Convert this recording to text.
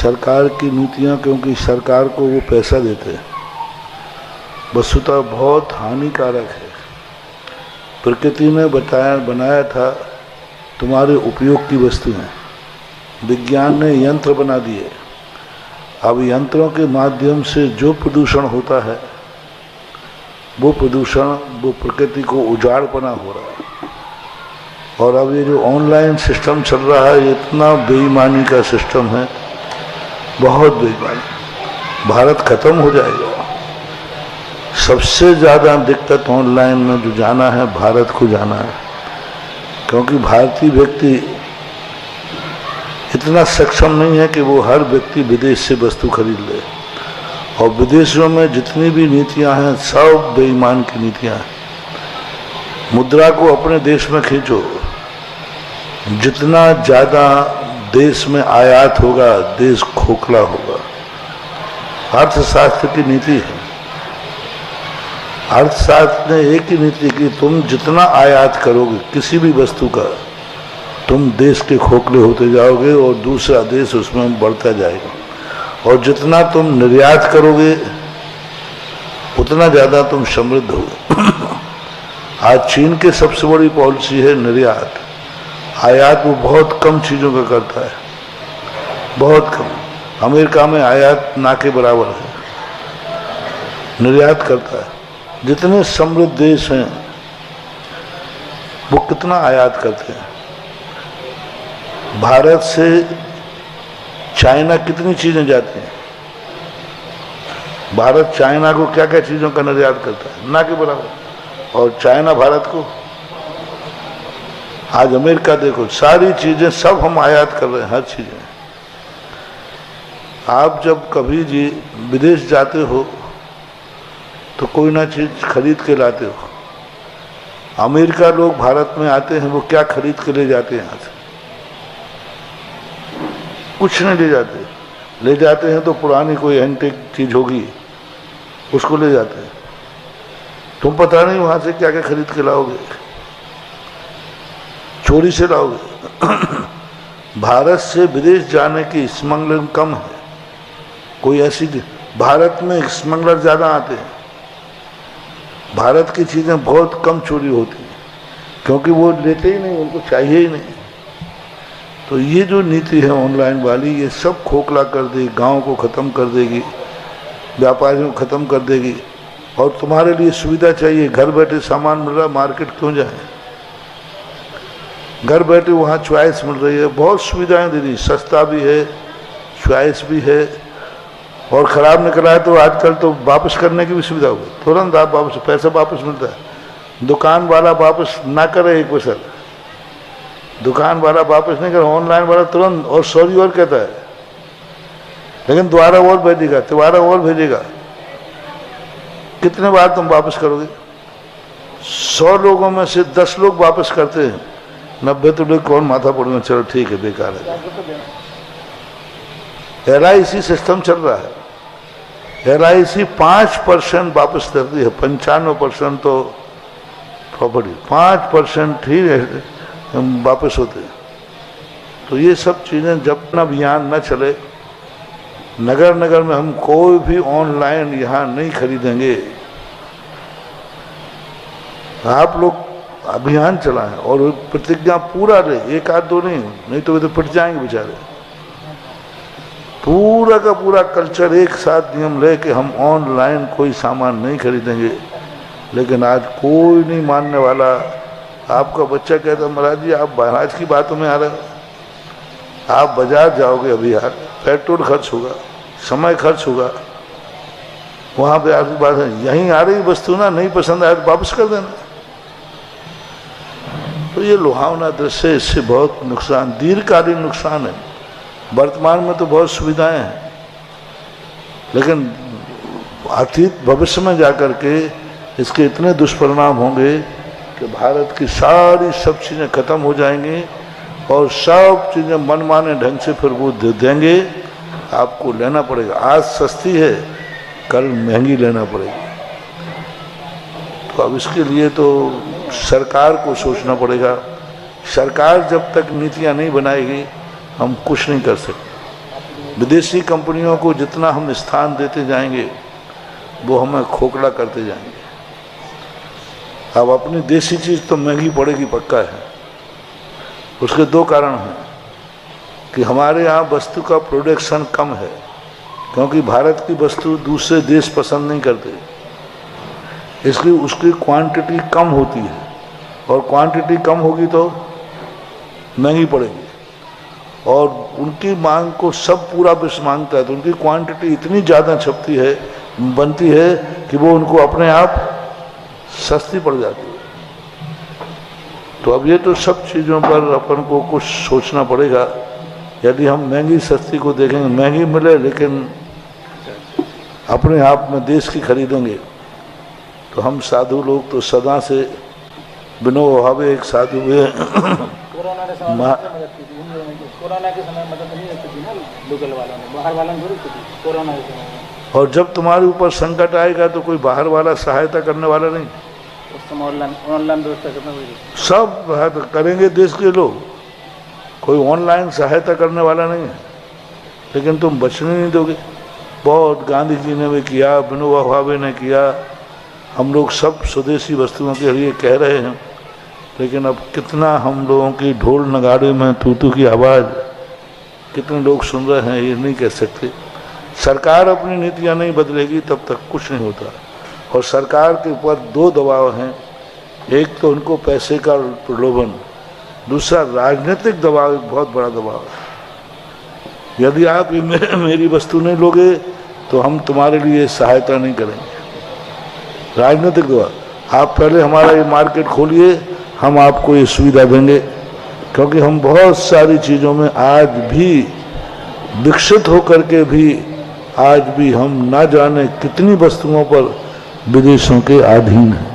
सरकार की नीतियां, क्योंकि सरकार को वो पैसा देते हैं, वस्तुतः बहुत हानिकारक है। प्रकृति ने बनाया था तुम्हारे उपयोग की वस्तुएं, विज्ञान ने यंत्र बना दिए। अब यंत्रों के माध्यम से जो प्रदूषण होता है वो प्रदूषण, वो प्रकृति को उजाड़पना हो रहा है। और अब ये जो ऑनलाइन सिस्टम चल रहा है, इतना बेईमानी का सिस्टम है, बहुत बेईमानी। भारत खत्म हो जाएगा। सबसे ज़्यादा दिक्कत ऑनलाइन में जो जाना है, भारत को जाना है, क्योंकि भारतीय व्यक्ति इतना सक्षम नहीं है कि वो हर व्यक्ति विदेश से वस्तु खरीद ले। और विदेशों में जितनी भी नीतियां हैं, सब बेईमान की नीतियां हैं। मुद्रा को अपने देश में खींचो, जितना ज़्यादा देश में आयात होगा, देश खोखला होगा। अर्थशास्त्र की नीति है। अर्थशास्त्र ने एक ही नीति की, तुम जितना आयात करोगे किसी भी वस्तु का, तुम देश के खोखले होते जाओगे और दूसरा देश उसमें बढ़ता जाएगा। और जितना तुम निर्यात करोगे उतना ज़्यादा तुम समृद्ध होगे। आज चीन की सबसे बड़ी पॉलिसी है निर्यात। आयात वो बहुत कम चीज़ों का करता है, बहुत कम। अमेरिका में आयात ना के बराबर है, निर्यात करता है। जितने समृद्ध देश हैं वो कितना आयात करते हैं। भारत से चाइना कितनी चीजें जाती हैं। भारत चाइना को क्या क्या चीजों का निर्यात करता है, ना के बराबर। और चाइना भारत को, आज अमेरिका देखो, सारी चीजें सब हम आयात कर रहे हैं, हर चीजें। आप जब कभी जी विदेश जाते हो तो कोई ना चीज खरीद के लाते हो। अमेरिका लोग भारत में आते हैं, वो क्या खरीद के ले जाते हैं यहाँ से? कुछ नहीं ले जाते। ले जाते हैं तो पुरानी कोई एंटीक चीज होगी, उसको ले जाते हैं। तुम पता नहीं वहां से क्या क्या खरीद के लाओगे, चोरी से लाओगे। भारत से विदेश जाने की स्मगलिंग कम है। कोई ऐसी, भारत में स्मगलर ज्यादा आते हैं। भारत की चीजें बहुत कम चोरी होती हैं, क्योंकि वो लेते ही नहीं, उनको चाहिए ही नहीं। तो ये जो नीति है ऑनलाइन वाली, ये सब खोखला कर देगी, गांव को ख़त्म कर देगी, व्यापारियों को ख़त्म कर देगी। और तुम्हारे लिए सुविधा चाहिए, घर बैठे सामान मिल रहा, मार्केट क्यों जाए? घर बैठे वहाँ चॉइस मिल रही है, बहुत सुविधाएं दे दी, सस्ता भी है, चॉइस भी है। और ख़राब निकला है तो आजकल तो वापस करने की भी सुविधा हो गई, तुरंत आप वापस, पैसा वापस मिलता है। दुकान वाला वापस ना करे एक पैसा, दुकान वाला वापस नहीं करे, ऑनलाइन वाला तुरंत और सॉरी और कहता है, लेकिन दोबारा और भेजेगा, दोबारा और भेजेगा। कितने बार तुम वापस करोगे? 100 लोगों में से 10 लोग वापस करते हैं, 90 तो लोग कौन माथा पड़ेगा, चलो ठीक है, बेकार है। LIC सिस्टम चल रहा है। LIC 5% वापस करती है, 95% तो प्रॉपर्टी, 5% ही वापस होते हैं। तो ये सब चीज़ें जब तक अभियान न चले, नगर नगर में हम कोई भी ऑनलाइन यहाँ नहीं खरीदेंगे। आप लोग अभियान चलाएं और प्रतिज्ञा पूरा ले, एक आध दो नहीं तो वे तो पिट जाएंगे बेचारे। पूरा का पूरा कल्चर एक साथ नियम ले कि हम ऑनलाइन कोई सामान नहीं खरीदेंगे। लेकिन आज कोई नहीं मानने वाला। आपका बच्चा कहता महाराज जी आप महाराज की बातों में आ रहे हो। आप बाजार जाओगे अभी यार, पेट्रोल खर्च होगा, समय खर्च होगा, वहाँ पे आपकी बात है, यहीं आ रही वस्तु ना नहीं पसंद आए तो वापस कर देना। तो ये लुभावना दृश्य है, इससे बहुत नुकसान, दीर्घकालीन नुकसान है। वर्तमान में तो बहुत सुविधाएं हैं, लेकिन अतीत भविष्य में जाकर के इसके इतने दुष्परिणाम होंगे कि भारत की सारी सब चीज़ें खत्म हो जाएंगी और सब चीज़ें मनमाने ढंग से फिर वो दे देंगे। आपको लेना पड़ेगा, आज सस्ती है कल महंगी लेना पड़ेगी। तो अब इसके लिए तो सरकार को सोचना पड़ेगा। सरकार जब तक नीतियां नहीं बनाएगी हम कुछ नहीं कर सकते। विदेशी कंपनियों को जितना हम स्थान देते जाएंगे वो हमें खोखला करते जाएंगे। अब अपनी देसी चीज़ तो महंगी पड़ेगी, पक्का है। उसके दो कारण हैं कि हमारे यहाँ वस्तु का प्रोडक्शन कम है, क्योंकि भारत की वस्तु दूसरे देश पसंद नहीं करते, इसलिए उसकी क्वांटिटी कम होती है, और क्वांटिटी कम होगी तो महंगी पड़ेगी, और उनकी मांग को सब पूरा विश्व मांगता है, तो उनकी क्वांटिटी इतनी ज़्यादा छपती है, बनती है कि वो उनको अपने आप सस्ती पड़ जाती है। तो अब ये तो सब चीज़ों पर अपन को कुछ सोचना पड़ेगा। यदि हम महंगी सस्ती को देखेंगे, महंगी मिले लेकिन अपने आप में देश की खरीदेंगे, तो हम साधु लोग तो सदा से बिनो भावे एक साधु हुए। कोरोना के समय मदद नहीं होती थी ना लोकल वालों ने, बाहर वालों ने जरूर की कोरोना के समय में। और जब तुम्हारे ऊपर संकट आएगा तो कोई बाहर वाला सहायता करने वाला नहीं, उस समय ऑनलाइन व्यवस्था करना होगी, सब सहायता करेंगे देश के लोग, कोई ऑनलाइन सहायता करने वाला नहीं है। लेकिन तुम बचने नहीं दोगे। बहुत गांधी जी ने भी किया, विनोबा भावे ने किया, हम लोग सब स्वदेशी वस्तुओं के लिए कह रहे हैं, लेकिन अब कितना हम लोगों की ढोल नगाड़े में तू की आवाज़ कितने लोग सुन रहे हैं ये नहीं कह सकते। सरकार अपनी नीतियाँ नहीं बदलेगी तब तक कुछ नहीं होता। और सरकार के ऊपर दो दबाव हैं, एक तो उनको पैसे का प्रलोभन, दूसरा राजनीतिक दबाव, एक बहुत बड़ा दबाव है। यदि आप मेरी वस्तु नहीं लोगे तो हम तुम्हारे लिए सहायता नहीं करेंगे। राजनीतिक दबाव, आप पहले हमारा ये मार्केट खोलिए, हम आपको ये सुविधा देंगे, क्योंकि हम बहुत सारी चीज़ों में आज भी विकसित होकर के भी आज भी हम ना जाने कितनी वस्तुओं पर विदेशों के अधीन हैं।